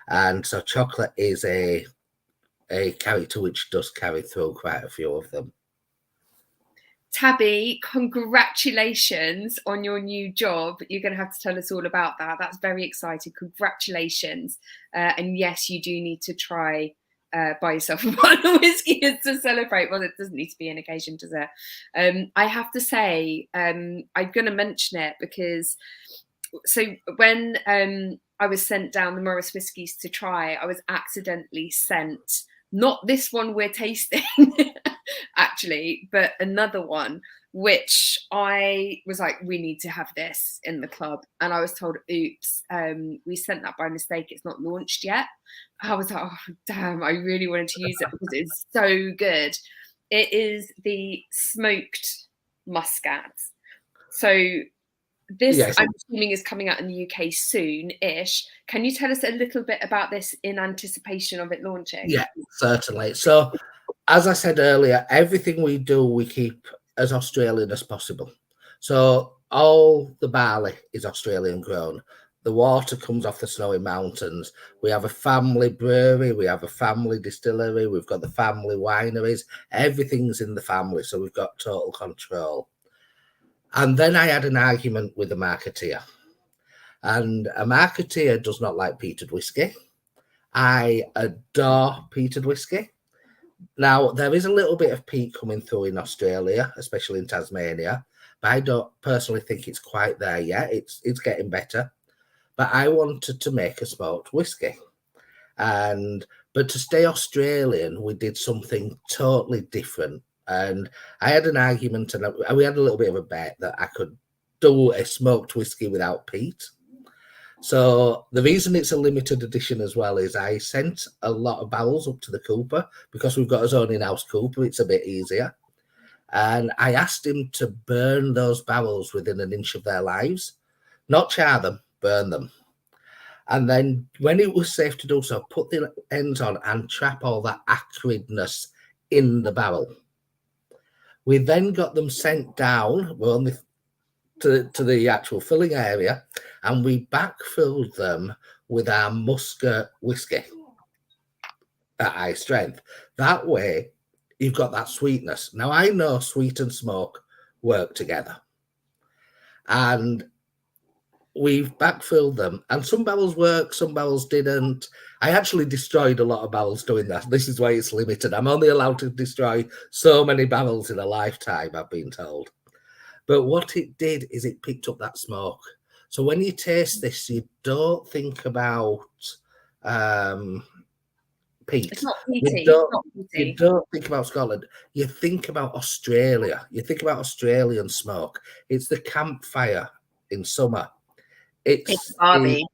And so chocolate is a character which does carry through quite a few of them. Tabby, congratulations on your new job. You're going to have to tell us all about that. That's very exciting. Congratulations. And yes, you do need to try buy yourself a bottle of whiskey to celebrate. Well, it doesn't need to be an occasion, does it? I have to say, I'm going to mention it because when I was sent down the Morris whiskies to try, I was accidentally sent not this one we're tasting actually, but another one, which I was like, we need to have this in the club. And I was told, oops, we sent that by mistake. It's not launched yet. I was like, oh, damn, I really wanted to use it because it's so good. It is the smoked Muscat. So this, yes, I'm assuming, is coming out in the UK soon-ish. Can you tell us a little bit about this in anticipation of it launching? Yeah, certainly. So, as I said earlier, everything we do, we keep as Australian as possible. So, all the barley is Australian grown. The water comes off the snowy mountains. We have a family brewery. We have a family distillery. We've got the family wineries. Everything's in the family, so we've got total control. And then I had an argument with a marketeer. And a marketeer does not like peated whiskey. I adore peated whiskey. Now, there is a little bit of peat coming through in Australia, especially in Tasmania, but I don't personally think it's quite there yet. It's getting better. But I wanted to make a smoked whiskey. But to stay Australian, we did something totally different. And I had an argument, and we had a little bit of a bet that I could do a smoked whiskey without peat. So the reason it's a limited edition as well is I sent a lot of barrels up to the cooper because we've got our own in-house cooper. It's a bit easier. And I asked him to burn those barrels within an inch of their lives, not char them, burn them. And then when it was safe to do so, put the ends on and trap all that acridness in the barrel. We then got them sent down. We're only to the actual filling area, and we backfilled them with our Muscat whiskey at high strength. That way, you've got that sweetness. Now, I know sweet and smoke work together, and we've backfilled them, and some barrels work, some barrels didn't. I actually destroyed a lot of barrels doing that. This is why it's limited. I'm only allowed to destroy so many barrels in a lifetime, I've been told. But what it did is it picked up that smoke. So when you taste this, you don't think about peat. It's not peaty. You don't think about Scotland. You think about Australia. You think about Australian smoke. It's the campfire in summer. It's Barbie.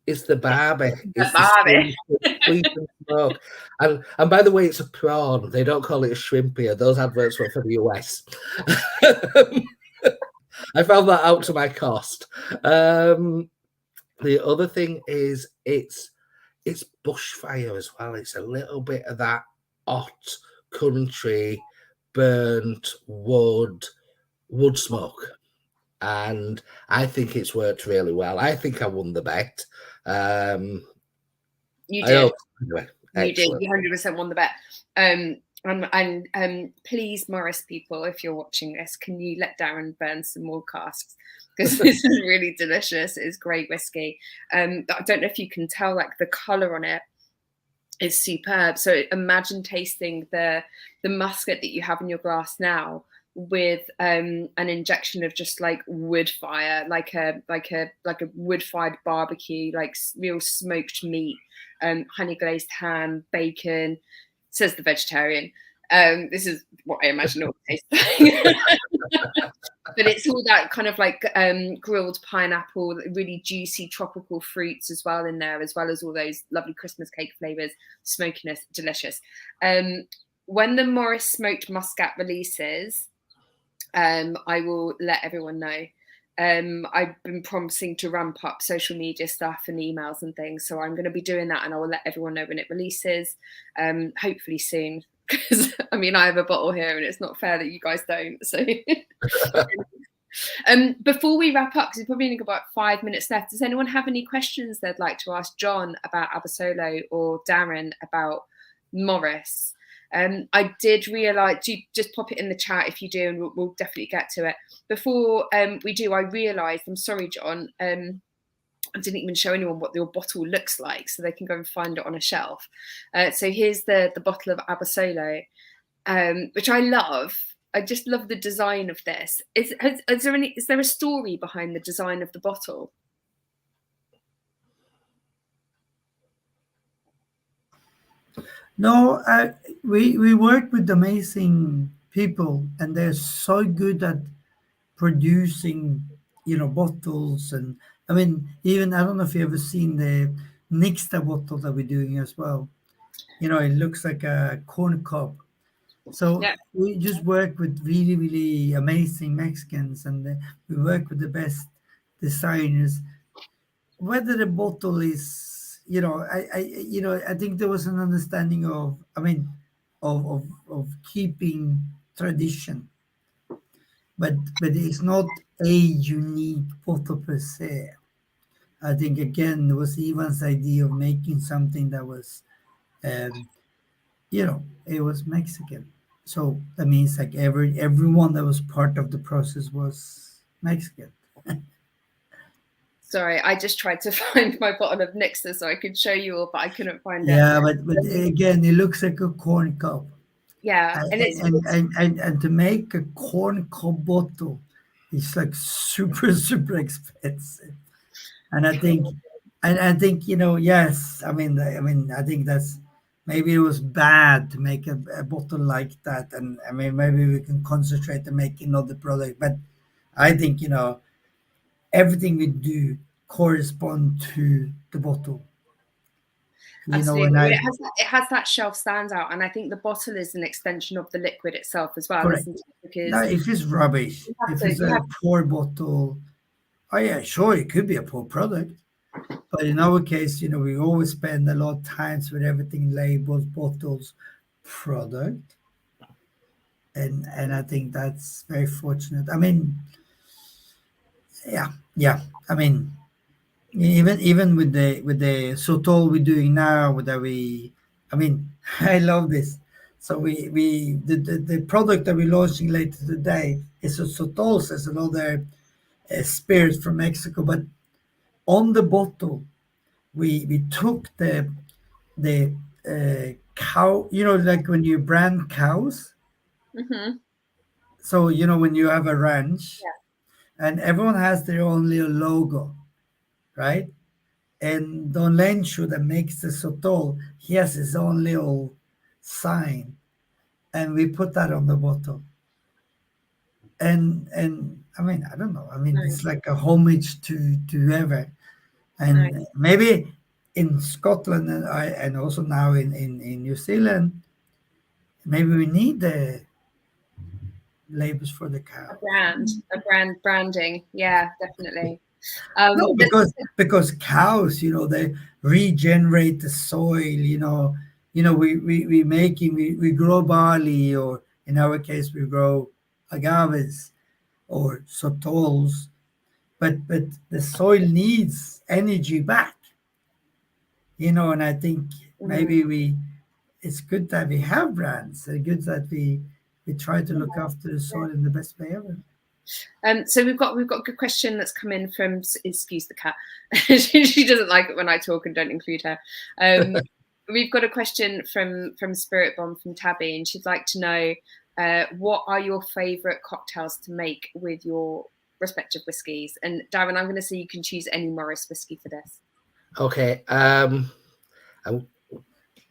It's the Barbie. It's Barbie. Sweet and smoke. And by the way, it's a prawn. They don't call it a shrimp here. Those adverts were for the US. I found that out to my cost. The other thing is it's bushfire as well. It's a little bit of that hot country, burnt wood smoke. And I think it's worked really well. I think I won the bet. You did. Anyway, you did. You 100% won the bet. And please, Morris people, if you're watching this, can you let Darren burn some more casks? Because this is really delicious. It's great whiskey. I don't know if you can tell, like the color on it is superb. So imagine tasting the muscat that you have in your glass now with an injection of just like wood fire, like a wood fired barbecue, like real smoked meat, honey glazed ham, bacon. Says the vegetarian. This is what I imagine it will taste like. But it's all that kind of like grilled pineapple, really juicy tropical fruits as well in there, as well as all those lovely Christmas cake flavors, smokiness, delicious. When the Morris Smoked Muscat releases, I will let everyone know. I've been promising to ramp up social media stuff and emails and things, so I'm going to be doing that, and I will let everyone know when it releases, hopefully soon, because I mean I have a bottle here and it's not fair that you guys don't. So before we wrap up, because we've probably only got about 5 minutes left, does anyone have any questions they'd like to ask John about Abasolo or Darren about Morris? I did realise, just pop it in the chat if you do, and we'll definitely get to it. Before we do, I realised, I'm sorry, John, I didn't even show anyone what your bottle looks like, so they can go and find it on a shelf. So here's the bottle of Abasolo, which I love. I just love the design of this. Is there a story behind the design of the bottle? No, we work with amazing people, and they're so good at producing, bottles. And I mean, even I don't know if you ever seen the Nixta bottle that we're doing as well. It looks like a corn cob. So Yeah. we just work with really, really amazing Mexicans, and we work with the best designers. Whether the bottle is, I think there was an understanding of, of keeping tradition, but it's not a unique bottle per se. I think again, it was Ivan's idea of making something that was, it was Mexican. So that means like everyone that was part of the process was Mexican. Sorry, I just tried to find my bottle of Nixta so I could show you all, but I couldn't find it. Yeah, but again, it looks like a corn cob. Yeah, and to make a corn cob bottle, it's like super expensive. And I think, yes, I mean, I think that's maybe it was bad to make a bottle like that, and I mean maybe we can concentrate on making other product. But I think everything we do correspond to the bottle. Absolutely. It has that shelf standout, and I think the bottle is an extension of the liquid itself as well. Correct. Because now, if it's rubbish, if it's a poor bottle, oh yeah, sure, it could be a poor product. But in our case, we always spend a lot of times with everything labels, bottles, product. And I think that's very fortunate. I mean, yeah. I mean, even with the sotol we're doing now, that we, I mean, I love this. So the product that we're launching later today is a sotol, as another spirit from Mexico, but on the bottle we took the cow, like when you brand cows. Hmm. So when you have a ranch Yeah. and everyone has their own little logo, right? And Don Lencho that makes the sotol, he has his own little sign, and we put that on the bottle. And I mean, I don't know. I mean, it's Nice. like a homage to whoever. And Nice. maybe in Scotland and also now in New Zealand, maybe we need the labels for the A cows. branding. Yeah, definitely. No, But because cows, they regenerate the soil. We grow barley, or in our case, we grow agaves or sotols. But the soil needs energy back. And I think mhm, maybe it's good that we have brands. It's good that we try to look after the yeah. soil in the best way ever. So we've got a good question that's come in from, excuse the cat. She doesn't like it when I talk and don't include her. We've got a question from Spirit Bomb from Tabby, and she'd like to know what are your favourite cocktails to make with your respective whiskies. And Darren, I'm going to say you can choose any Morris whiskey for this. Okay.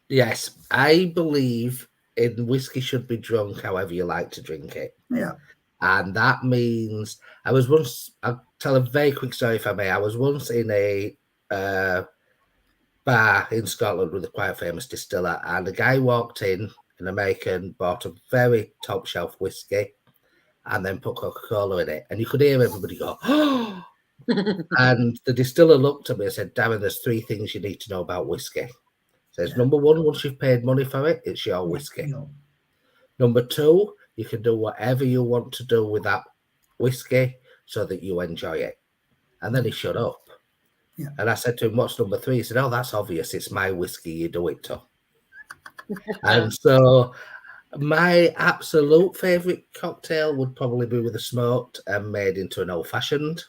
Yes, I believe in whiskey should be drunk however you like to drink it. Yeah. And that means I'll tell a very quick story if I may. I was once in a bar in Scotland with a quite famous distiller, and a guy walked in, an American, bought a very top shelf whiskey, and then put Coca-Cola in it. And you could hear everybody go, oh! And the distiller looked at me and said, Darren, there's 3 things you need to know about whiskey. Says, Yeah. number 1, once you've paid money for it, it's your whiskey. No. Number 2, you can do whatever you want to do with that whiskey so that you enjoy it. And then he shut up. Yeah. And I said to him, what's number 3? He said, oh, that's obvious. It's my whiskey. You do it to. And so my absolute favourite cocktail would probably be with a smoked and made into an old-fashioned,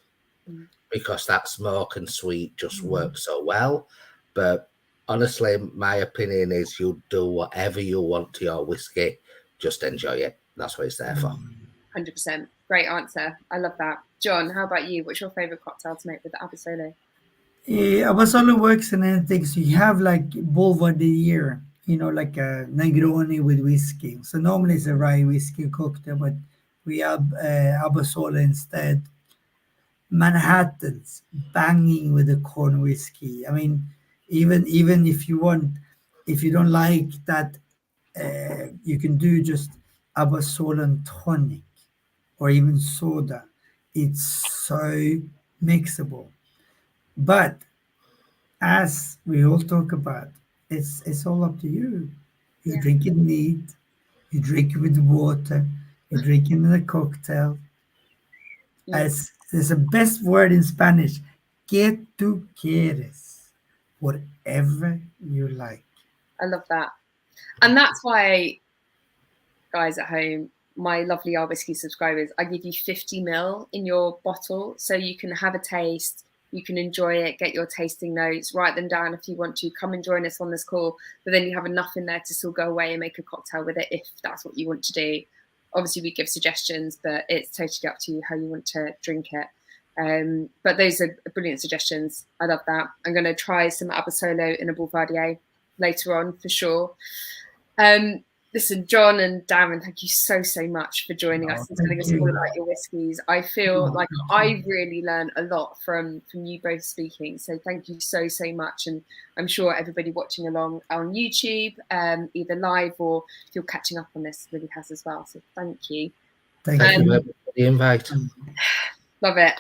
because that smoke and sweet just works so well. But honestly, my opinion is you do whatever you want to your whiskey. Just enjoy it. That's what it's there for. 100%. Great answer. I love that. John, how about you? What's your favourite cocktail to make with the Abasolo? Abasolo works in anything. So you have like Boulevard the year, like a Negroni with whiskey. So normally it's a rye whiskey cocktail, but we have Abasolo instead. Manhattans banging with the corn whiskey. I mean, even if you don't like that, you can do just Abasolo and tonic, or even soda. It's so mixable. But as we all talk about, it's all up to you. You Yeah. drink it neat, you drink it with water, you drink it in a cocktail. As there's a best word in Spanish, que tú quieres, whatever you like. I love that. And that's why, guys at home, my lovely OurWhisky subscribers, I give you 50ml in your bottle so you can have a taste, you can enjoy it, get your tasting notes, write them down if you want to, come and join us on this call, but then you have enough in there to still go away and make a cocktail with it if that's what you want to do. Obviously, we give suggestions, but it's totally up to you how you want to drink it. But those are brilliant suggestions. I love that. I'm going to try some Abasolo in a Boulevardier later on for sure. Listen, John and Darren, thank you so much for joining us and telling us all about your whiskies. I feel like I really learned a lot from you both speaking. So thank you so much. And I'm sure everybody watching along on YouTube, either live or if you're catching up on this, really has as well. So thank you. Thank you very much for the invite. Love it.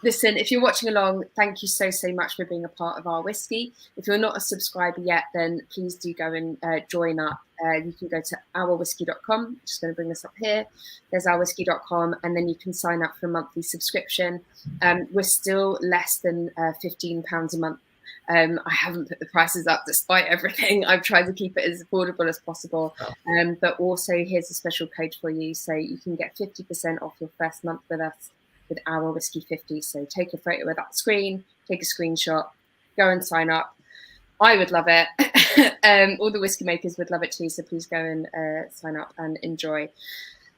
Listen, if you're watching along, thank you so much for being a part of Our Whiskey. If you're not a subscriber yet, then please do go and join up. You can go to OurWhisky.com. Just going to bring this up here. There's OurWhisky.com, and then you can sign up for a monthly subscription. We're still less than £15 a month. I haven't put the prices up despite everything. I've tried to keep it as affordable as possible. But also, here's a special code for you. So you can get 50% off your first month with us with Our Whiskey 50. So take a photo of that screen, take a screenshot, go and sign up. I would love it. All the whiskey makers would love it too. So please go and sign up and enjoy.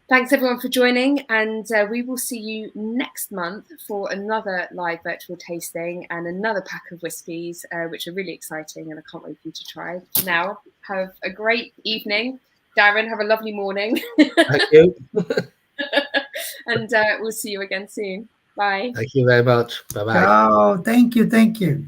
Thanks everyone for joining, and we will see you next month for another live virtual tasting and another pack of whiskies, which are really exciting, and I can't wait for you to try. Now, have a great evening. Darren, have a lovely morning. Thank you. And we'll see you again soon. Bye. Thank you very much. Bye-bye. Oh, thank you.